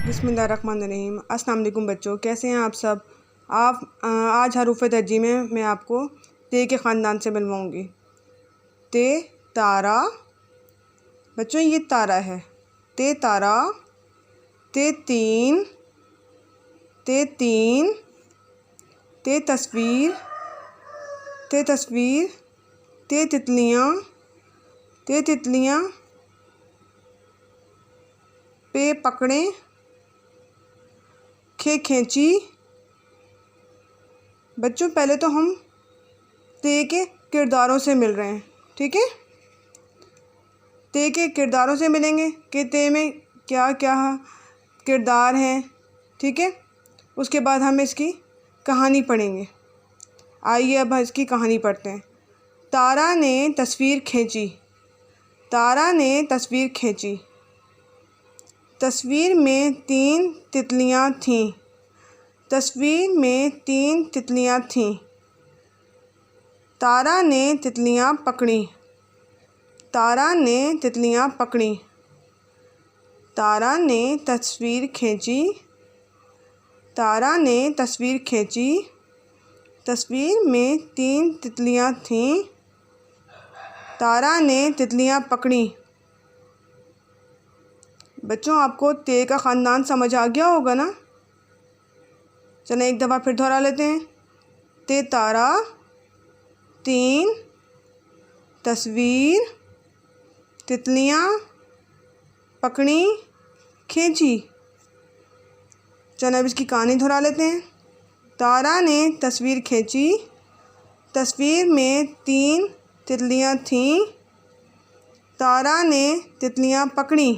बिस्मिल्लाहिर्रहमानिर्रहीम। अस्सलाम वालेकुम बच्चों, कैसे हैं आप सब। आज हरूफ तरजीह में मैं आपको ते के ख़ानदान से मिलवाऊँगी। ते तारा, बच्चों ये तारा है। ते तारा, ते तीन, ते तीन, ते तस्वीर, ते तस्वीर, ते तितलियाँ, ते तितलियाँ, पे पकड़ें, खे खींची। बच्चों पहले तो हम ते के किरदारों से मिल रहे हैं, ठीक है। ते के किरदारों से मिलेंगे कि ते में क्या क्या किरदार हैं, ठीक है। उसके बाद हम इसकी कहानी पढ़ेंगे। आइए अब इसकी कहानी पढ़ते हैं। तारा ने तस्वीर खींची, तारा ने तस्वीर खींची। तस्वीर में तीन तितलियाँ थीं, तस्वीर में तीन तितलियाँ थीं। तारा ने तितलियाँ पकड़ी, तारा ने तितलियाँ पकड़ी। तारा ने तस्वीर खींची, तारा ने तस्वीर खींची। तस्वीर में तीन तितलियाँ थीं, तारा ने तितलियाँ पकड़ी। बच्चों आपको ते का ख़ानदान समझ आ गया होगा ना। चलें एक दफ़ा फिर दोहरा लेते हैं। ते तारा, तीन, तस्वीर, तितलियाँ, पकड़ी, खींची। चलें अब इसकी कहानी दोहरा लेते हैं। तारा ने तस्वीर खींची, तस्वीर में तीन तितलियाँ थीं, तारा ने तितलियाँ पकड़ी।